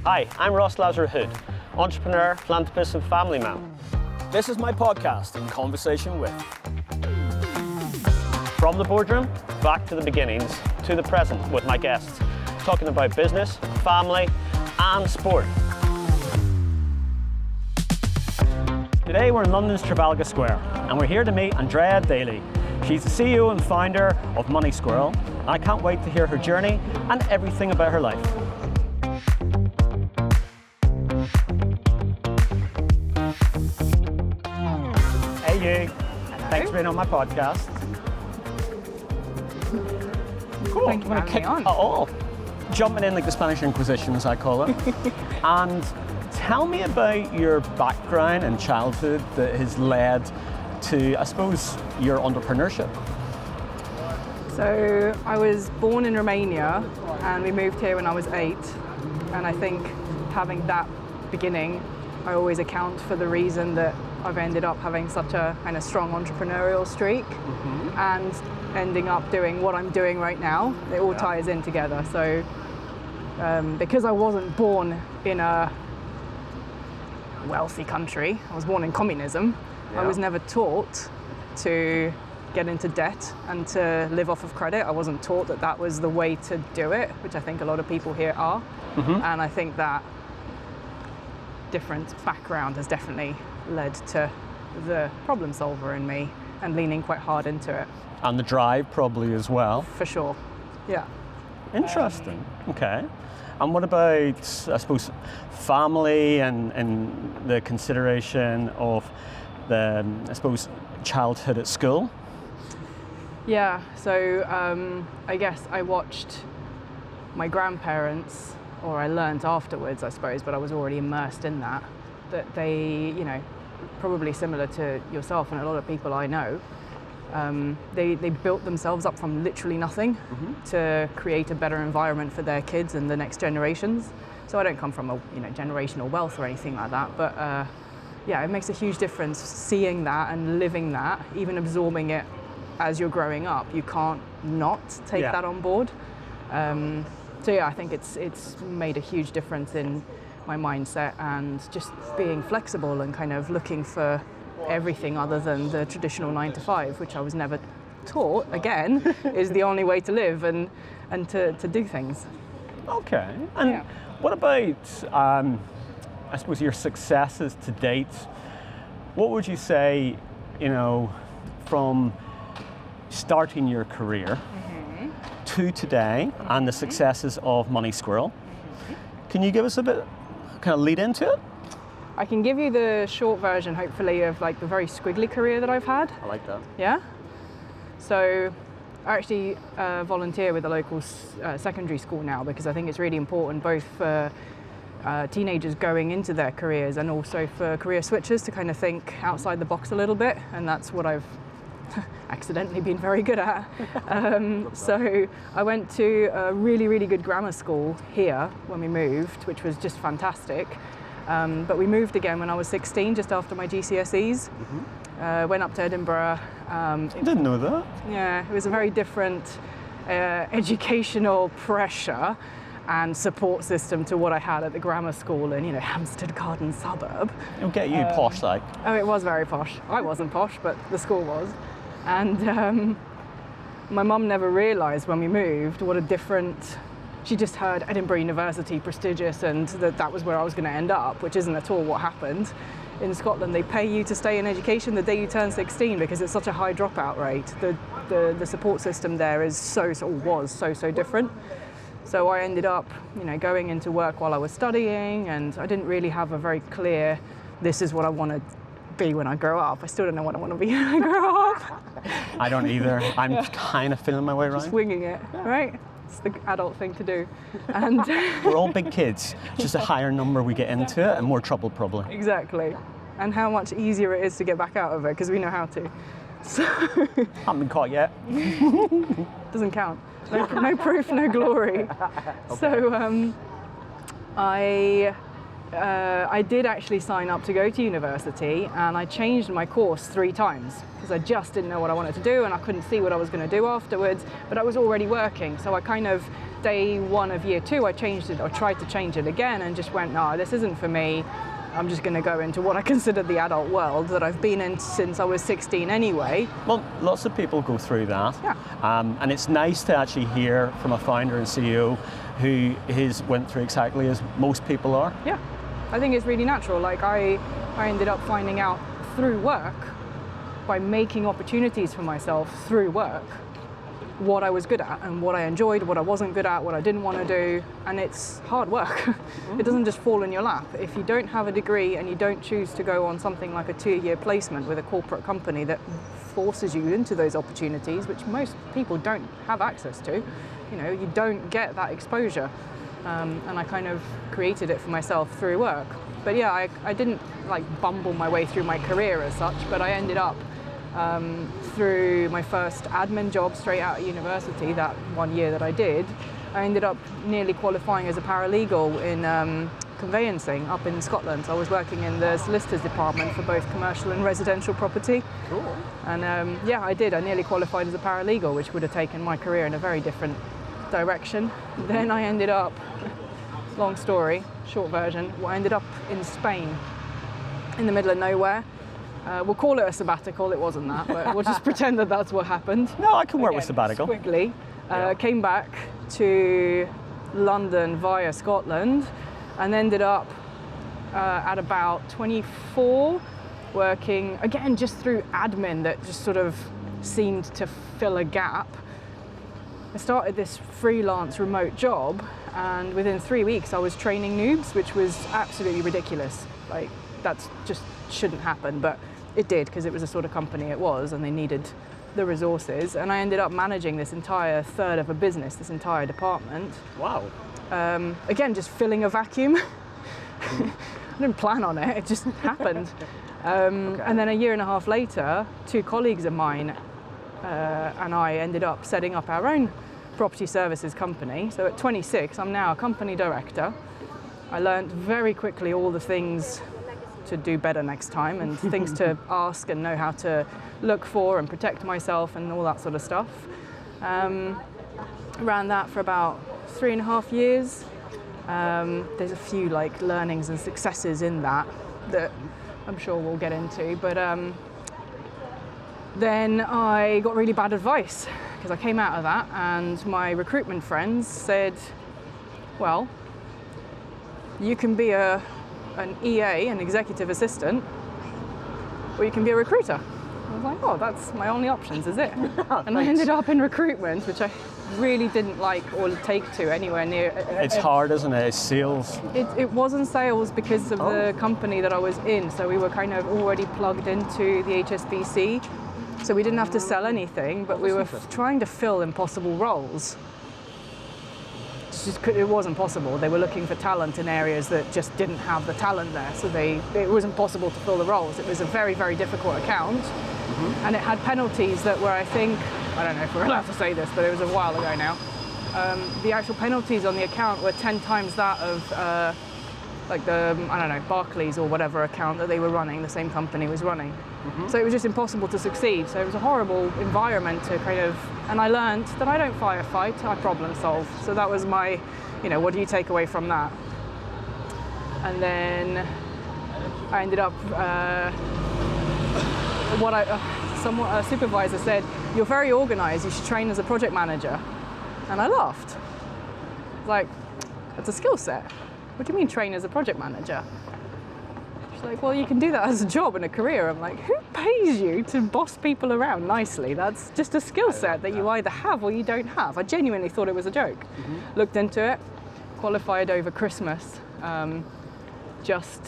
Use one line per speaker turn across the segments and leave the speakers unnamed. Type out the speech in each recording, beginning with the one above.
Hi, I'm Ross Lazar-Hood, entrepreneur, philanthropist and family man. This is my podcast, In Conversation With. From the boardroom, back to the beginnings, to the present with my guests, talking about business, family and sport. Today we're in London's Trafalgar Square and we're here to meet Andrea Daly. She's the CEO and founder of Money Squirrel, and I can't wait to hear her journey and everything about her life. Hey you, thanks for being on my podcast. Cool.
Thank you for having me on.
It off. Jumping in like the Spanish Inquisition, as I call it. And tell me about your background and childhood that has led to, I suppose, your entrepreneurship.
So I was born in Romania and we moved here when I was 8. And I think having that beginning, I always account for the reason that I've ended up having such a kind of strong entrepreneurial streak and ending up doing what I'm doing right now. It all ties in together. So because I wasn't born in a wealthy country, I was born in communism, I was never taught to get into debt and to live off of credit. I wasn't taught that that was the way to do it, which I think a lot of people here are. And I think that different background has definitely led to the problem solver in me and leaning quite hard into it.
And the drive probably as well.
For sure, yeah.
Interesting, okay. And what about, I suppose, family and the consideration of the, I suppose, childhood at school?
Yeah, so I guess I watched my grandparents, or I learned afterwards, I suppose, but I was already immersed in that they, you know, probably similar to yourself and a lot of people I know, they built themselves up from literally nothing to create a better environment for their kids and the next generations. So I don't come from a generational wealth or anything like that, but yeah, it makes a huge difference seeing that and living that, even absorbing it as you're growing up. You can't not take that on board. So yeah, I think it's made a huge difference in my mindset and just being flexible and kind of looking for everything other than the traditional 9 to 5, which I was never taught, again, is the only way to live and to do things.
Okay, and what about, I suppose, your successes to date? What would you say, from starting your career to today and the successes of Money Squirrel? Can you give us a bit, kind of lead into it?
I can give you the short version, hopefully, of like the very squiggly career that I've had.
I like that.
Yeah? So I actually volunteer with a local secondary school now because I think it's really important both for teenagers going into their careers and also for career switchers to kind of think outside the box a little bit, and that's what I've accidentally been very good at. So I went to a really, really good grammar school here when we moved, which was just fantastic. But we moved again when I was 16, just after my GCSEs. Went up to Edinburgh.
I didn't know that.
Yeah, it was a very different educational pressure and support system to what I had at the grammar school in, Hampstead Garden suburb.
It'll get you posh, like.
Oh, it was very posh. I wasn't posh, but the school was. And my mum never realised when we moved what a different... She just heard Edinburgh University, prestigious, and that was where I was going to end up, which isn't at all what happened. In Scotland, they pay you to stay in education the day you turn 16 because it's such a high dropout rate. The support system there was so different. So I ended up, going into work while I was studying, and I didn't really have a very clear, this is what I want to be when I grow up. I still don't know what I want to be when I grow up.
I don't either. I'm kind of feeling my way around.
Just winging it, right? It's the adult thing to do. And
we're all big kids. Just a higher number we get into it and more trouble probably.
Exactly. And how much easier it is to get back out of it because we know how to. So
haven't been caught yet.
Doesn't count. No proof, no glory. Okay. So I did actually sign up to go to university, and I changed my course 3 times because I just didn't know what I wanted to do and I couldn't see what I was going to do afterwards, but I was already working, so I kind of day one of year two, I changed it, or tried to change it again, and just went, no, this isn't for me. I'm just going to go into what I consider the adult world that I've been in since I was 16 anyway.
Well, lots of people go through that.
Yeah.
And it's nice to actually hear from a founder and CEO who has went through exactly as most people are.
Yeah, I think it's really natural. Like I ended up finding out through work, by making opportunities for myself through work, what I was good at and what I enjoyed, what I wasn't good at, what I didn't want to do, and it's hard work. It doesn't just fall in your lap. If you don't have a degree and you don't choose to go on something like a 2-year placement with a corporate company that forces you into those opportunities, which most people don't have access to, you don't get that exposure. And I kind of created it for myself through work. But yeah, I didn't like bumble my way through my career as such, but I ended up through my first admin job straight out of university, that 1 year that I did, I ended up nearly qualifying as a paralegal in conveyancing up in Scotland. So I was working in the solicitors department for both commercial and residential property.
Cool.
And yeah, I did. I nearly qualified as a paralegal, which would have taken my career in a very different direction. Then I ended up, long story, short version, I ended up in Spain, in the middle of nowhere. We'll call it a sabbatical. It wasn't that, but we'll just pretend that that's what happened.
No, I can work with sabbatical.
Quickly, came back to London via Scotland, and ended up at about 24, working again just through admin that just sort of seemed to fill a gap. I started this freelance remote job, and within 3 weeks I was training noobs, which was absolutely ridiculous. Like, that's just shouldn't happen, but it did, because it was the sort of company it was and they needed the resources. And I ended up managing this entire third of a business, this entire department.
Wow.
Again, just filling a vacuum. I didn't plan on it, it just happened. Okay. And then a year and a half later, 2 colleagues of mine and I ended up setting up our own property services company. So at 26, I'm now a company director. I learned very quickly all the things to do better next time, and things to ask and know how to look for and protect myself and all that sort of stuff. Ran that for about 3.5 years. There's a few like learnings and successes in that I'm sure we'll get into, but then I got really bad advice because I came out of that, and my recruitment friends said, well, you can be an EA, an executive assistant, or you can be a recruiter. I was like, oh, that's my only options, is it? And I ended up in recruitment, which I really didn't like or take to anywhere near.
It's hard, isn't it? It's sales.
It wasn't sales because of the company that I was in. So we were kind of already plugged into the HSBC. So we didn't have to sell anything, but we were trying to fill impossible roles. It wasn't possible. They were looking for talent in areas that just didn't have the talent there. So it wasn't possible to fill the roles. It was a very, very difficult account. And it had penalties that were, I think, I don't know if we're allowed to say this, but it was a while ago now. The actual penalties on the account were 10 times that of like the, I don't know, Barclays or whatever account that they were running, the same company was running. So it was just impossible to succeed. So it was a horrible environment to kind of, and I learned that I don't firefight, I problem solve. So that was my, what do you take away from that? And then I ended up, a supervisor said, you're very organized, you should train as a project manager. And I laughed. Like, that's a skill set. What do you mean train as a project manager? She's like, well, you can do that as a job and a career. I'm like, who pays you to boss people around nicely? That's just a skill set that you either have or you don't have. I genuinely thought it was a joke. Looked into it, qualified over Christmas, just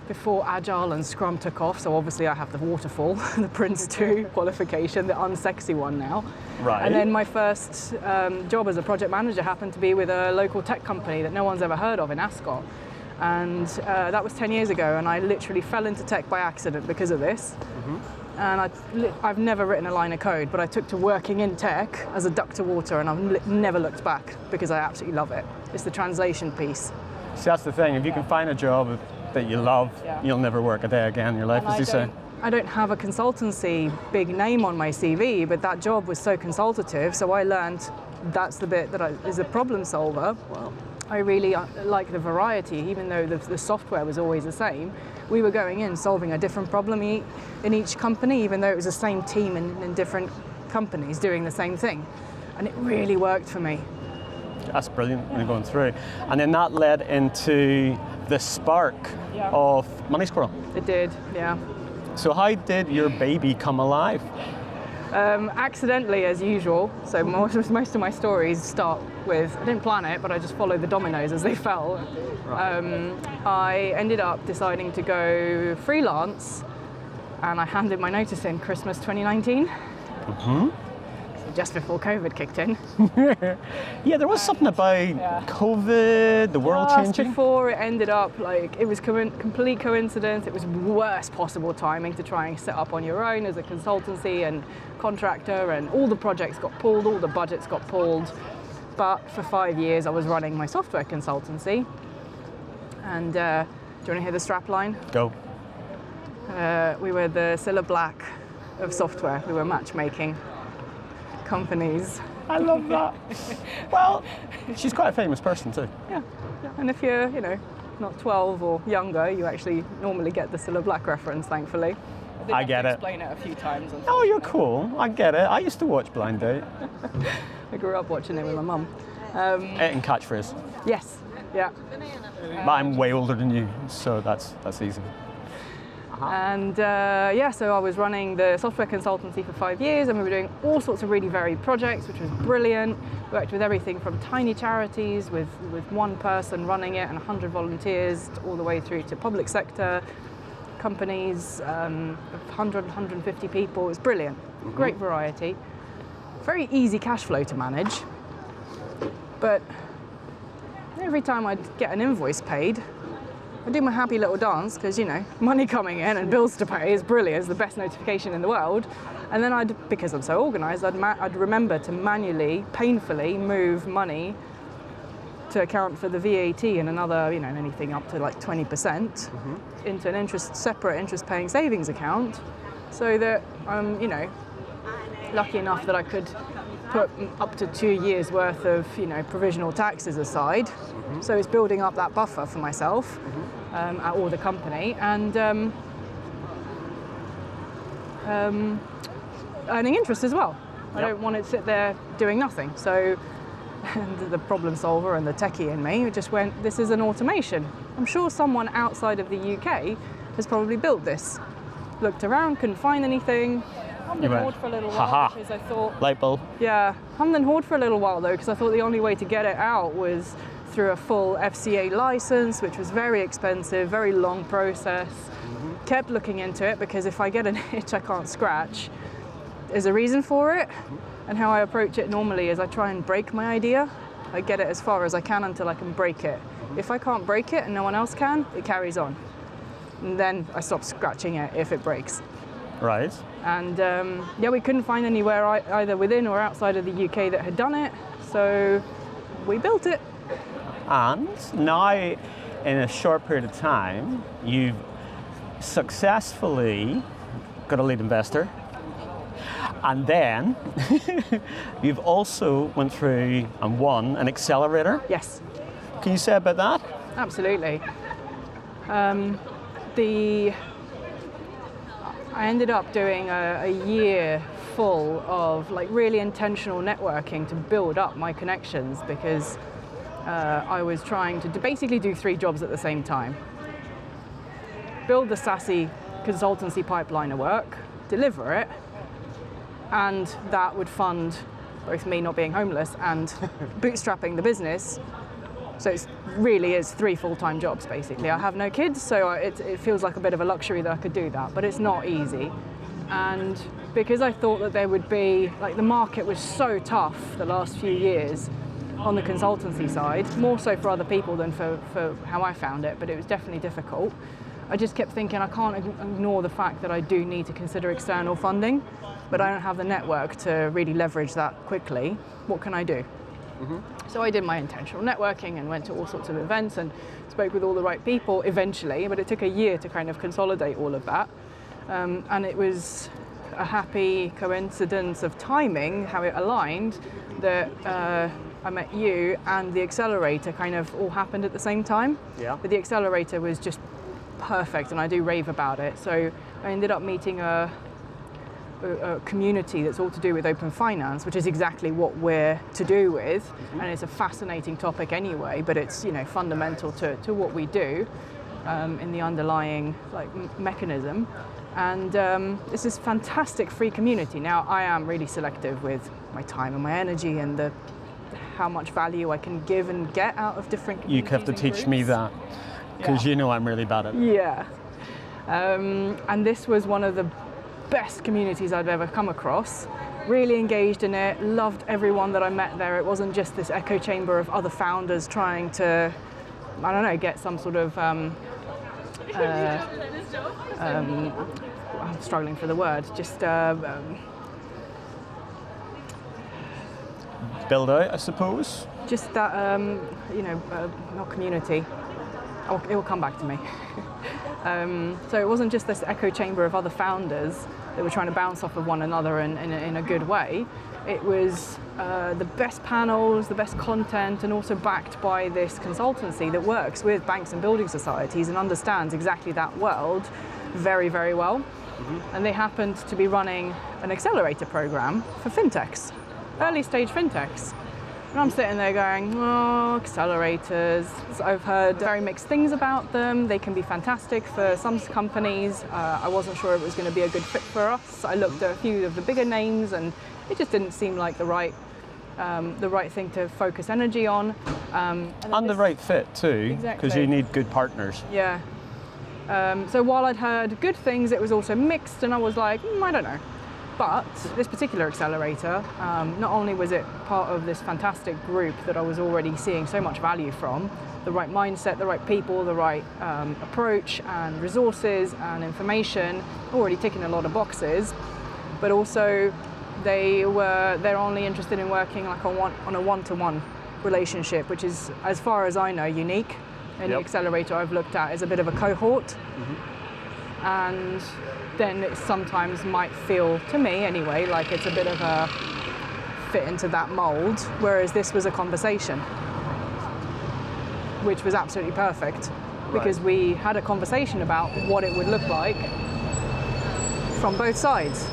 before Agile and Scrum took off. So obviously I have the waterfall, the Prince 2 qualification, the unsexy one now.
Right.
And then my first job as a project manager happened to be with a local tech company that no one's ever heard of in Ascot. And that was 10 years ago, and I literally fell into tech by accident because of this. And I've never written a line of code, but I took to working in tech as a duck to water, and I've never looked back because I absolutely love it. It's the translation piece.
See, that's the thing. If you can find a job that you love, you'll never work a day again in your life, as you say.
I don't have a consultancy big name on my CV, but that job was so consultative, so I learned that's the bit that is a problem solver.
Wow.
I really like the variety, even though the software was always the same. We were going in solving a different problem in each company, even though it was the same team in different companies doing the same thing. And it really worked for me.
That's brilliant when you're going through. And then that led into the spark of Money Squirrel.
It did, yeah.
So how did your baby come alive?
Accidentally, as usual. So most of my stories start with, I didn't plan it, but I just followed the dominoes as they fell.
Right.
I ended up deciding to go freelance, and I handed my notice in Christmas 2019.
Mm-hmm.
Just before COVID kicked in.
Yeah, there was something about COVID, the world
Just
changing.
before it ended up, like, it was complete coincidence. It was worst possible timing to try and set up on your own as a consultancy and contractor, and all the projects got pulled, all the budgets got pulled. But for 5 years I was running my software consultancy. And do you want to hear the strap line?
Go.
We were the Cilla Black of software. We were matchmaking companies.
I love that. Well, she's quite a famous person too.
Yeah. And if you're, not 12 or younger, you actually normally get the Cilla Black reference, thankfully.
I get it.
Explain it a few times.
Oh, you're cool. I get it. I used to watch Blind Date.
I grew up watching it with my mum.
And Catchphrase.
Yes. Yeah.
But I'm way older than you, so that's easy.
And so I was running the software consultancy for 5 years, and we were doing all sorts of really varied projects, which was brilliant. Worked with everything from tiny charities with one person running it and 100 volunteers, all the way through to public sector companies, 100, 150 people. It was brilliant. Great variety. Very easy cash flow to manage. But every time I'd get an invoice paid, I do my happy little dance because, money coming in and bills to pay is brilliant. It's the best notification in the world. And then because I'm so organised, I'd remember to manually, painfully move money to account for the VAT and another, anything up to like 20% into an separate interest-paying savings account, so that I'm, lucky enough that I could put up to 2 years worth of, provisional taxes aside. So it's building up that buffer for myself or the company, and earning interest as well. I don't want it to sit there doing nothing. So and the problem solver and the techie in me just went, this is an automation. I'm sure someone outside of the UK has probably built this. Looked around, couldn't find anything. Hummed and hawed for a little while because I thought...
Light bulb.
Yeah, hummed and hawed for a little while though, because I thought the only way to get it out was through a full FCA license, which was very expensive, very long process. Kept looking into it because if I get an itch I can't scratch, there's a reason for it. And how I approach it normally is I try and break my idea. I get it as far as I can until I can break it. If I can't break it and no one else can, it carries on. And then I stop scratching it if it breaks.
Right.
And we couldn't find anywhere either within or outside of the UK that had done it. So we built it.
And now, in a short period of time, you've successfully got a lead investor. And then you've also went through and won an accelerator.
Yes.
Can you say about that?
Absolutely. I ended up doing a year full of really intentional networking to build up my connections, because I was trying to basically do 3 jobs at the same time. Build the SASE consultancy pipeline of work, deliver it, and that would fund both me not being homeless and bootstrapping the business. So it really is 3 full-time jobs, basically. I have no kids, so it feels like a bit of a luxury that I could do that, but it's not easy. And because I thought that there would be, the market was so tough the last few years on the consultancy side, more so for other people than for how I found it, but it was definitely difficult. I just kept thinking I can't ignore the fact that I do need to consider external funding, but I don't have the network to really leverage that quickly. What can I do? So I did my intentional networking and went to all sorts of events and spoke with all the right people eventually, but it took a year to kind of consolidate all of that. And it was a happy coincidence of timing, how it aligned, that I met you and the accelerator kind of all happened at the same time.
Yeah.
But the accelerator was just perfect, and I do rave about it. So I ended up meeting a community that's all to do with open finance, which is exactly what we're to do with, and it's a fascinating topic anyway, but it's fundamental to what we do in the underlying mechanism. And it's this fantastic free community. Now, I am really selective with my time and my energy and how much value I can give and get out of different
You
communities.
have to
and
teach me
groups.
that, because I'm really bad at it.
Yeah. And this was one of the best communities I've ever come across. Really engaged in it, loved everyone that I met there. It wasn't just this echo chamber of other founders trying to, I don't know, get some sort of, I'm struggling for the word, just
Build out, I suppose.
just that, not community. It will come back to me. So it wasn't just this echo chamber of other founders that were trying to bounce off of one another in a good way. It was the best panels, the best content, and also backed by this consultancy that works with banks and building societies and understands exactly that world very, very well. And they happened to be running an accelerator program for fintechs, early stage fintechs. And I'm sitting there going, oh, accelerators. So I've heard very mixed things about them. They can be fantastic for some companies. I wasn't sure it was going to be a good fit for us. I looked at a few of the bigger names and it just didn't seem like the right thing to focus energy on.
And the right fit too, because
Exactly.
you need good partners.
Yeah. So while I'd heard good things, it was also mixed, and I was like, I don't know. But this particular accelerator, not only was it part of this fantastic group that I was already seeing so much value from, the right mindset, the right people, the right approach and resources and information, already ticking a lot of boxes, but also they're only interested in working like on a one-to-one relationship, which is, as far as I know, unique. Any
Yep.
accelerator I've looked at is a bit of a cohort, and then it sometimes might feel, to me anyway, like it's a bit of a fit into that mold, whereas this was a conversation, which was absolutely perfect, because we had a conversation about what it would look like from both sides.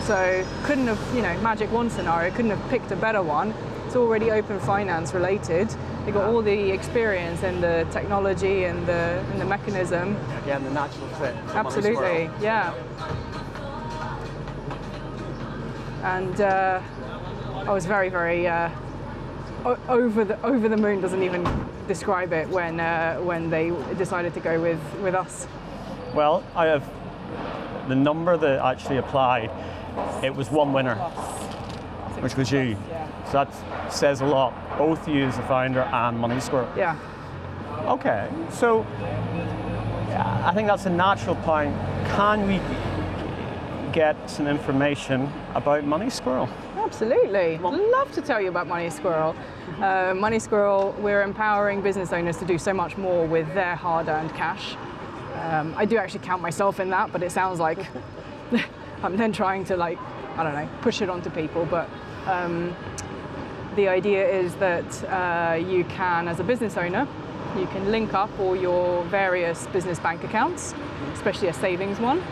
So couldn't have, magic one scenario, couldn't have picked a better one. It's already open finance related. They got all the experience and the technology and the mechanism.
Again, the natural fit.
Absolutely, yeah. And I was very, very over the moon. Doesn't even describe it when they decided to go with us.
Well, I have the number that actually applied. It was one winner, which was you.
Yeah.
So that says a lot, both you as a founder and Money Squirrel.
Yeah.
Okay, so I think that's a natural point. Can we get some information about Money Squirrel?
Absolutely. I'd love to tell you about Money Squirrel. Money Squirrel, we're empowering business owners to do so much more with their hard-earned cash. I do actually count myself in that, but it sounds like I'm then trying to push it onto people. But the idea is that you can, as a business owner, you can link up all your various business bank accounts, especially a savings one.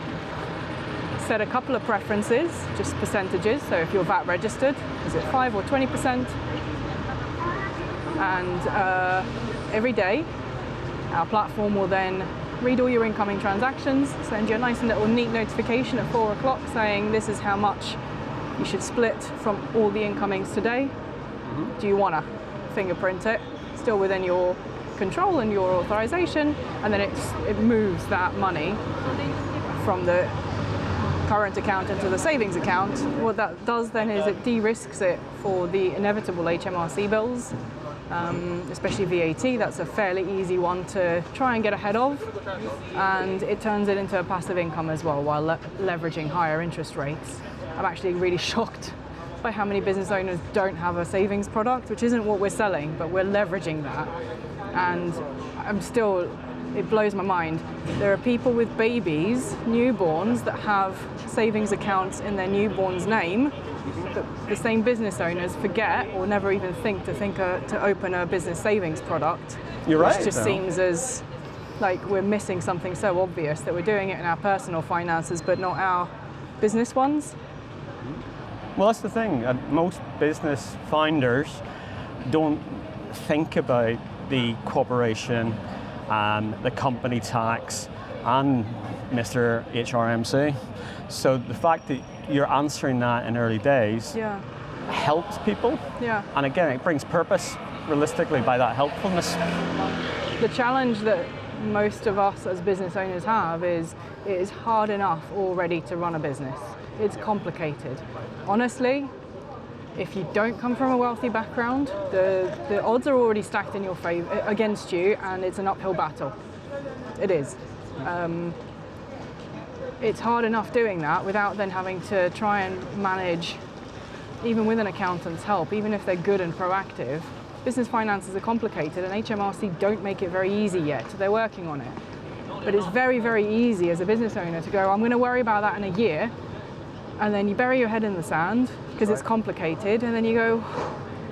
Set a couple of preferences, just percentages. So if you're VAT registered, is it 5 or 20%? And every day, our platform will then read all your incoming transactions, send you a nice little neat notification at 4 o'clock saying this is how much you should split from all the incomings today. Do you want to fingerprint it? Still within your control and your authorization, and then it moves that money from the current account into the savings account. What that does then is it de-risks it for the inevitable HMRC bills, especially VAT. That's a fairly easy one to try and get ahead of, and it turns it into a passive income as well while leveraging higher interest rates. I'm actually really shocked by how many business owners don't have a savings product, which isn't what we're selling, but we're leveraging that. And I'm still it blows my mind. There are people with babies, newborns, that have savings accounts in their newborn's name that the same business owners forget or never even think to open a business savings product.
You're right.
Which just seems as like we're missing something so obvious, that we're doing it in our personal finances but not our business ones.
Well, that's the thing. Most business founders don't think about the corporation and the company tax and Mr. HRMC. So the fact that you're answering that in early days helps people.
Yeah.
And again, it brings purpose realistically by that helpfulness.
The challenge that most of us as business owners have is it is hard enough already to run a business. It's complicated. Honestly, if you don't come from a wealthy background, the odds are already stacked in your favor against you, and it's an uphill battle. It is. It's hard enough doing that without then having to try and manage, even with an accountant's help, even if they're good and proactive. Business finances are complicated, and HMRC don't make it very easy yet. They're working on it. But it's very, very easy as a business owner to go, I'm going to worry about that in a year, and then you bury your head in the sand because it's complicated, and then you go,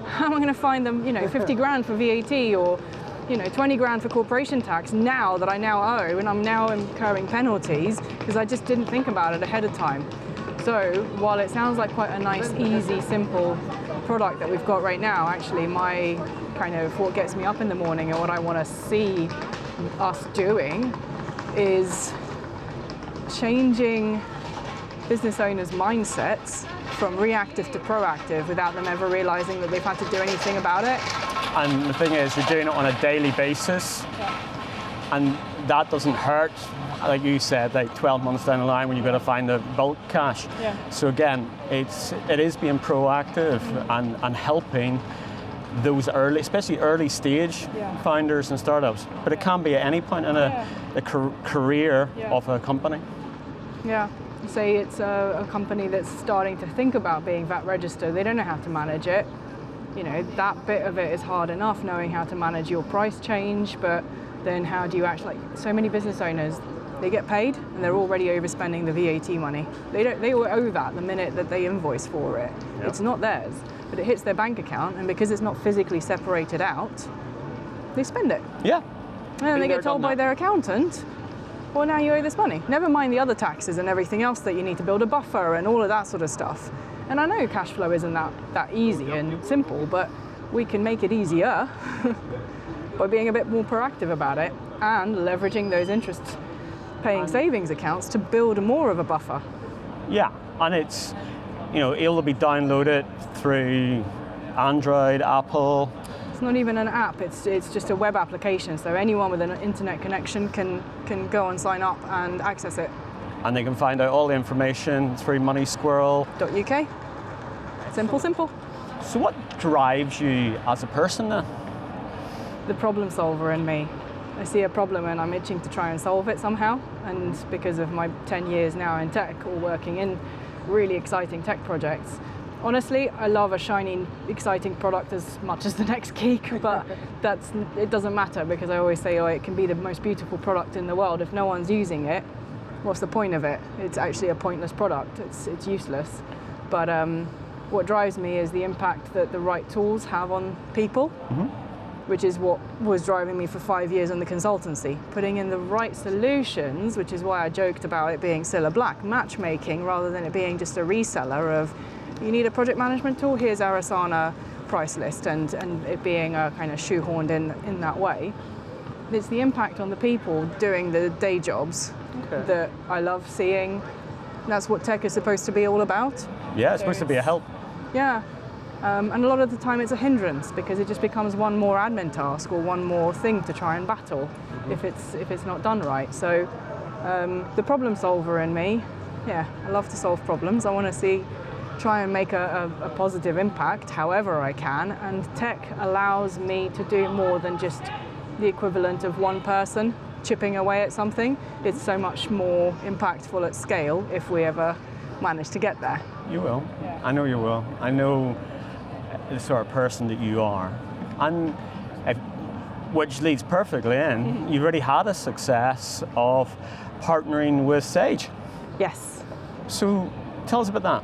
how am I going to find them, 50 grand for VAT or 20 grand for corporation tax now that I now owe, and I'm now incurring penalties because I just didn't think about it ahead of time. So while it sounds like quite a nice, easy, simple product that we've got right now, actually my kind of what gets me up in the morning and what I want to see us doing is changing business owners' mindsets from reactive to proactive without them ever realizing that they've had to do anything about it.
And the thing is, you're doing it on a daily basis, and that doesn't hurt, like you said, like 12 months down the line when you've got to find the bulk cash.
Yeah.
So again, it is being proactive and helping those early, especially early stage founders and startups. But it can be at any point in a career of a company.
Yeah. Say it's a company that's starting to think about being VAT registered. They don't know how to manage it. That bit of it is hard enough, knowing how to manage your price change, but then how do you actually, so many business owners, they get paid and they're already overspending the VAT money. They will owe that the minute that they invoice for it. Yep. It's not theirs, but it hits their bank account, and because it's not physically separated out, they spend it.
Yeah.
And then they get told by their accountant, well, now you owe this money. Never mind the other taxes and everything else that you need to build a buffer and all of that sort of stuff. And I know cash flow isn't that easy and simple, but we can make it easier by being a bit more proactive about it and leveraging those interest-paying savings accounts to build more of a buffer.
Yeah, and it's able to be downloaded through Android, Apple.
It's not even an app, it's just a web application, so anyone with an internet connection can go and sign up and access it.
And they can find out all the information through moneysquirrel.uk.
Simple.
So what drives you as a person then?
The problem solver in me. I see a problem and I'm itching to try and solve it somehow. And because of my 10 years now in tech, or working in really exciting tech projects, honestly, I love a shiny, exciting product as much as the next geek, but it doesn't matter, because I always say, it can be the most beautiful product in the world. If no one's using it, what's the point of it? It's actually a pointless product. It's useless. But what drives me is the impact that the right tools have on people, which is what was driving me for 5 years in the consultancy. Putting in the right solutions, which is why I joked about it being Cilla Black, matchmaking, rather than it being just a reseller of, you need a project management tool, here's our Asana price list, and it being a kind of shoehorned in that way. It's the impact on the people doing the day jobs that I love seeing. That's what tech is supposed to be all about.
Yeah, it's supposed to be a help.
Yeah, and a lot of the time it's a hindrance, because it just becomes one more admin task or one more thing to try and battle if it's not done right. So the problem solver in me, I love to solve problems. I want to try and make a positive impact however I can, and tech allows me to do more than just the equivalent of one person chipping away at something. It's so much more impactful at scale if we ever manage to get there.
You will.
Yeah.
I know you will. I know the sort of person that you are. And which leads perfectly in. You've already had a success of partnering with Sage.
Yes.
So tell us about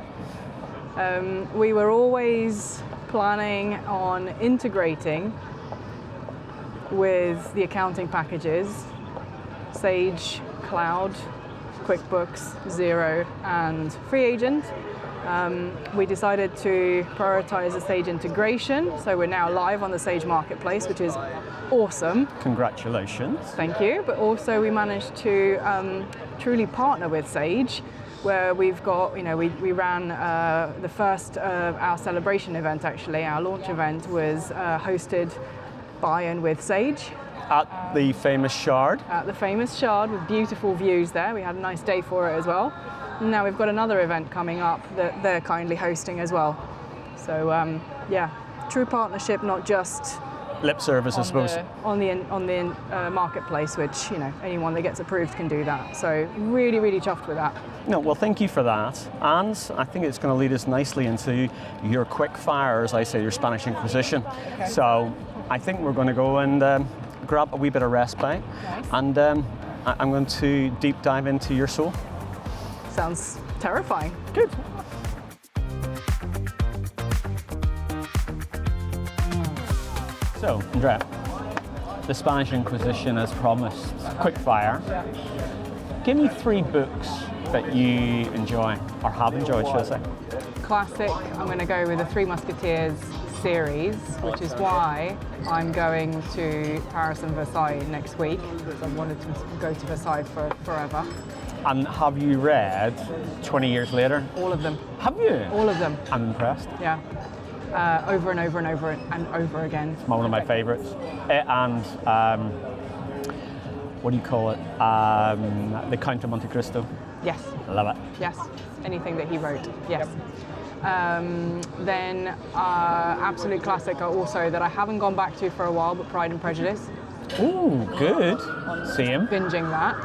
that.
We were always planning on integrating with the accounting packages, Sage Cloud, QuickBooks, Xero, and Free Agent. We decided to prioritize the Sage integration, so we're now live on the Sage Marketplace, which is awesome.
Congratulations.
Thank you. But also we managed to truly partner with Sage, where we've got, we ran the first our celebration event, actually. Our launch event was hosted by and with Sage.
At the famous Shard.
At the famous Shard, with beautiful views there. We had a nice day for it as well. And now we've got another event coming up that they're kindly hosting as well. So yeah, true partnership, not just
Lip service, I suppose.
on the marketplace, which anyone that gets approved can do that. So really, really chuffed with that.
No, well, thank you for that. And I think it's going to lead us nicely into your quick fire, as I say, your Spanish Inquisition.
Okay.
So I think we're going to go and grab a wee bit of respite.
Nice.
And I'm going to deep dive into your soul.
Sounds terrifying.
Good. So, Andrea, the Spanish Inquisition as promised, quick fire. Give me 3 books that you enjoy, or have enjoyed, should I say?
Classic, I'm going to go with the Three Musketeers series, which is why I'm going to Paris and Versailles next week, because I've wanted to go to Versailles for forever.
And have you read 20 Years Later?
All of them.
Have you?
All of them.
I'm impressed.
Yeah. Over and over and over and over again.
It's one of my favourites. And what do you call it? The Count of Monte Cristo.
Yes.
I love it.
Yes. Anything that he wrote. Yes. Then absolute classic also that I haven't gone back to for a while, but Pride and Prejudice.
Ooh, good. Same.
Binging that.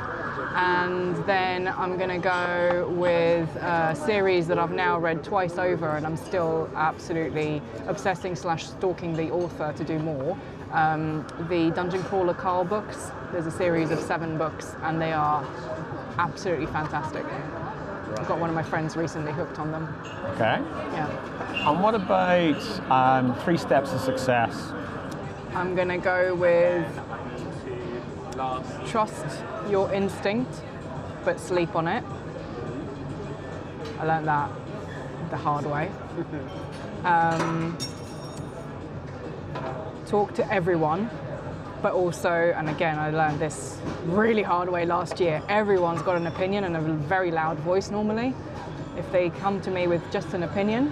And then I'm going to go with a series that I've now read twice over, and I'm still absolutely obsessing / stalking the author to do more. The Dungeon Crawler Carl books. There's a series of 7 books, and they are absolutely fantastic. I've got one of my friends recently hooked on them.
Okay.
Yeah.
And what about 3 Steps to Success?
I'm going to go with trust your instinct, but sleep on it. I learned that the hard way. Talk to everyone, but also, and again, I learned this really hard way last year, everyone's got an opinion and a very loud voice normally. If they come to me with just an opinion,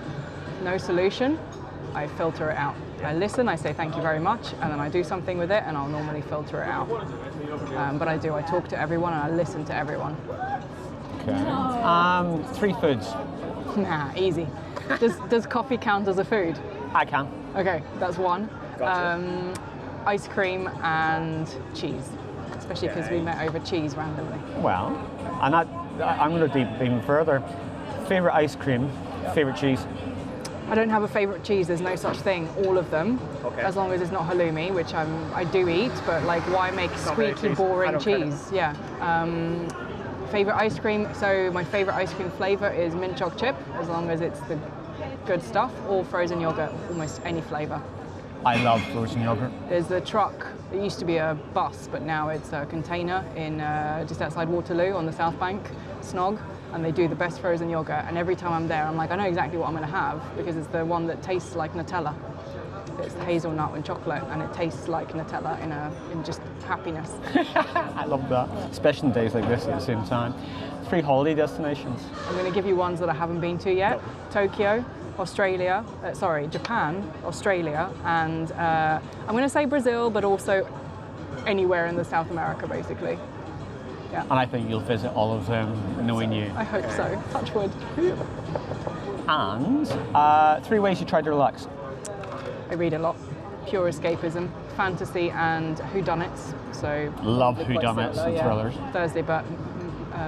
no solution, I filter it out. I listen, I say thank you very much, and then I do something with it, and I'll normally filter it out. But I talk to everyone and I listen to everyone.
Okay. 3 foods.
Nah, easy. Does coffee count as a food?
I can.
Okay, that's 1.
Gotcha.
Ice cream and cheese, especially because we met over cheese randomly.
Well, and I'm going to deep even further. Favorite ice cream, favorite cheese.
I don't have a favorite cheese. There's no such thing. All of them,
Okay.
as long as it's not halloumi, which I do eat. But like, why make squeaky, boring cheese? Yeah. Favorite ice cream. So my favorite ice cream flavor is mint choc chip, as long as it's the good stuff, or frozen yogurt. Almost any flavor.
I love frozen yogurt.
There's the truck. It used to be a bus, but now it's a container in just outside Waterloo on the South Bank, Snog. And they do the best frozen yogurt, and every time I'm there I'm like, I know exactly what I'm going to have, because it's the one that tastes like Nutella. It's hazelnut and chocolate, and it tastes like Nutella in just happiness.
I love that, especially in days like this at the same time. 3 holiday destinations.
I'm going to give you ones that I haven't been to yet. Tokyo, Australia, Japan, Australia, and I'm going to say Brazil, but also anywhere in the South America, basically. Yeah.
And I think you'll visit all of them, knowing you.
I hope so. Touch wood.
And 3 ways you try to relax.
I read a lot. Pure escapism, fantasy, and whodunits. So
Love whodunits and thrillers.
Thursday, but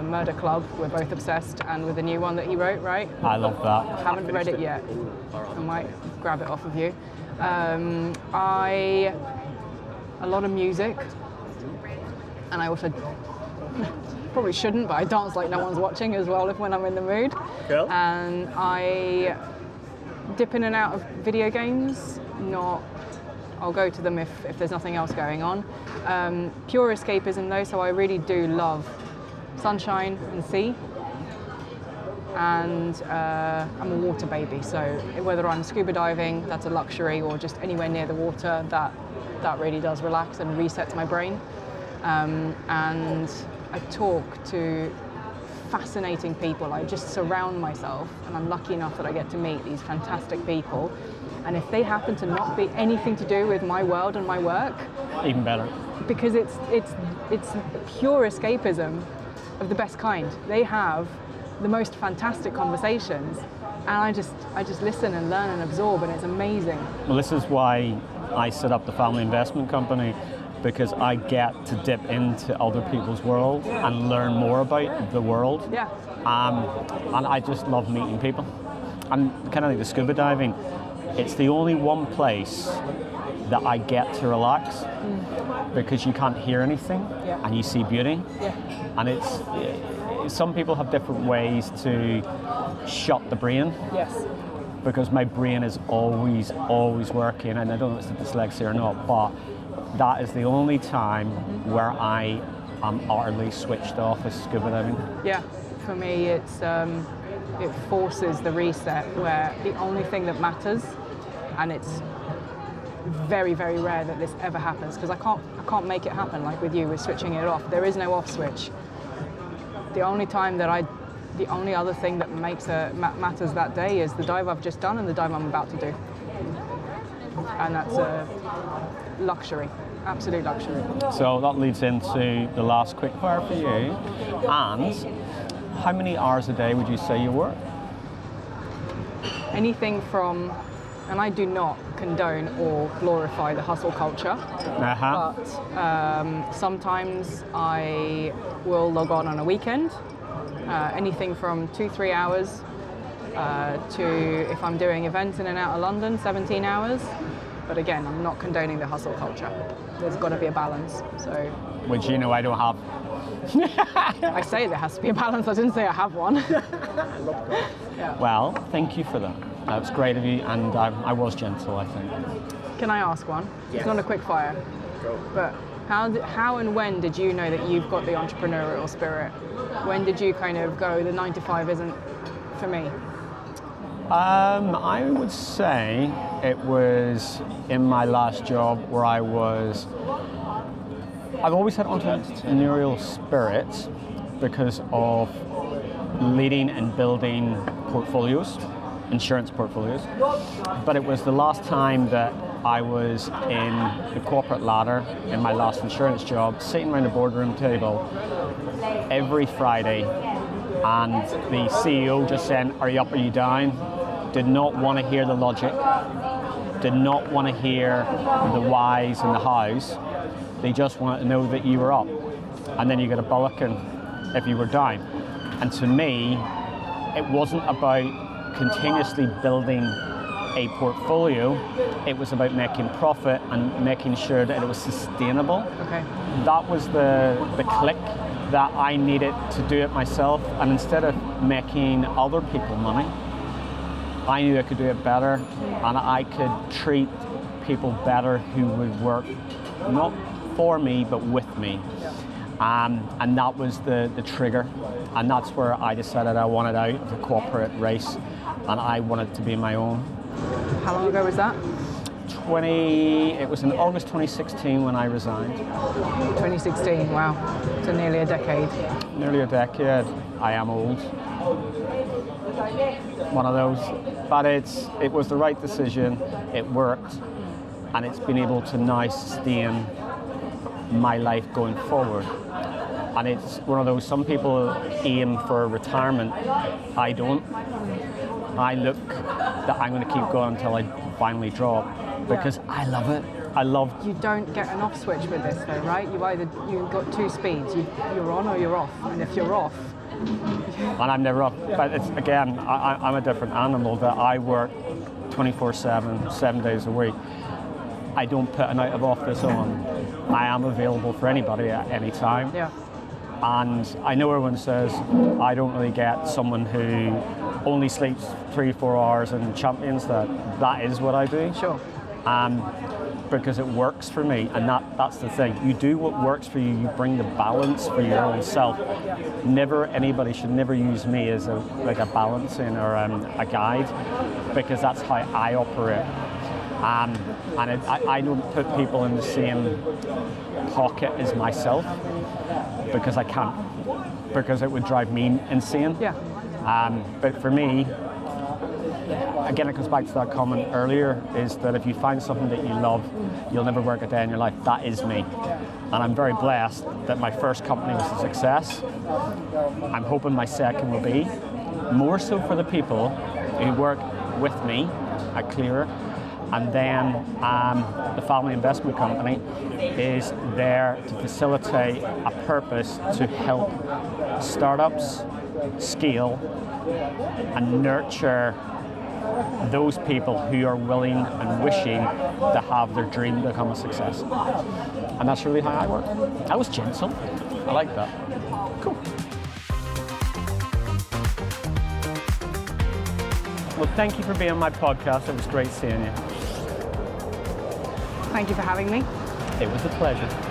Murder Club. We're both obsessed, and with the new one that he wrote, right?
I love that.
Haven't read it yet. I might grab it off of you. I a lot of music, and I also probably shouldn't, but I dance like no one's watching as well when I'm in the mood.
Cool.
And I dip in and out of video games. I'll go to them if there's nothing else going on. Pure escapism though, so I really do love sunshine and sea. And I'm a water baby, so whether I'm scuba diving, that's a luxury, or just anywhere near the water, that really does relax and resets my brain. And I talk to fascinating people. I just surround myself, and I'm lucky enough that I get to meet these fantastic people. And if they happen to not be anything to do with my world and my work,
Even better.
because it's pure escapism of the best kind. They have the most fantastic conversations, and I just listen and learn and absorb, and it's amazing.
Well, this is why I set up the family investment company, because I get to dip into other people's world and learn more about the world.
Yeah.
And I just love meeting people. And kind of like the scuba diving, it's the only one place that I get to relax because you can't hear anything and you see beauty.
Yeah.
And some people have different ways to shut the brain,
Yes.
because my brain is always working, and I don't know if it's dyslexia or not, but that is the only time where I am utterly switched off as scuba diving.
Yeah. For me, it forces the reset where the only thing that matters, and it's very, very rare that this ever happens, because I can't make it happen like with you with switching it off. There is no off switch. The only other thing that matters that day is the dive I've just done and the dive I'm about to do. And that's a luxury, absolute luxury.
So that leads into the last quick fire for you. And how many hours a day would you say you work?
Anything from, and I do not condone or glorify the hustle culture, but sometimes I will log on a weekend, anything from 2-3 hours to, if I'm doing events in and out of London, 17 hours. But again, I'm not condoning the hustle culture. There's got to be a balance. So,
Which you know I don't have.
I say there has to be a balance. I didn't say I have one.
Well, thank you for that. That was great of you, and I was gentle, I think.
Can I ask one?
Yes.
It's not a quick fire.
Go.
But how and when did you know that you've got the entrepreneurial spirit? When did you kind of go, the 9 to 5 isn't for me?
I would say it was in my last job where I've always had entrepreneurial spirit because of leading and building portfolios, insurance portfolios. But it was the last time that I was in the corporate ladder in my last insurance job, sitting around a boardroom table every Friday, and the CEO just saying, "Are you up, are you down?" Did not want to hear the logic, did not want to hear the whys and the hows. They just wanted to know that you were up, and then you got a bollocking if you were down. And to me, it wasn't about continuously building a portfolio, it was about making profit and making sure that it was sustainable.
Okay.
That was the click that I needed to do it myself, and instead of making other people money, I knew I could do it better, and I could treat people better who would work not for me but with me. And that was the trigger, and that's where I decided I wanted out of the corporate race and I wanted to be my own.
How long ago was that?
It was in August 2016 when I resigned.
2016, wow. So nearly a decade.
Nearly a decade. I am old. One of those. But it was the right decision, it worked, and it's been able to now sustain my life going forward. And it's one of those, some people aim for retirement. I don't. I look that I'm going to keep going until I finally drop, because I love it.
You don't get an off switch with this though, right? You've got two speeds. You're on or you're off. And if you're off,
and I'm never up. But it's, again, I'm a different animal, that I work 24/7, 7 days a week. I don't put a night of office on. I am available for anybody at any time.
Yeah.
And I know everyone says I don't really get someone who only sleeps 3-4 hours and champions that. That is what I do.
Sure.
Because it works for me, and that's the thing. You do what works for you. You bring the balance for your own self. Anybody should never use me as a balancing or a guide, because that's how I operate. I don't put people in the same pocket as myself, because I can't, because it would drive me insane.
Yeah.
But for me, again, it comes back to that comment earlier, is that if you find something that you love, you'll never work a day in your life. That is me. And I'm very blessed that my first company was a success. I'm hoping my second will be. More so for the people who work with me at Clearer. And then the family investment company is there to facilitate a purpose to help startups scale and nurture those people who are willing and wishing to have their dream become a success. And that's really how I work. That was gentle. I like that. Cool. Well, thank you for being on my podcast. It was great seeing you.
Thank you for having me.
It was a pleasure.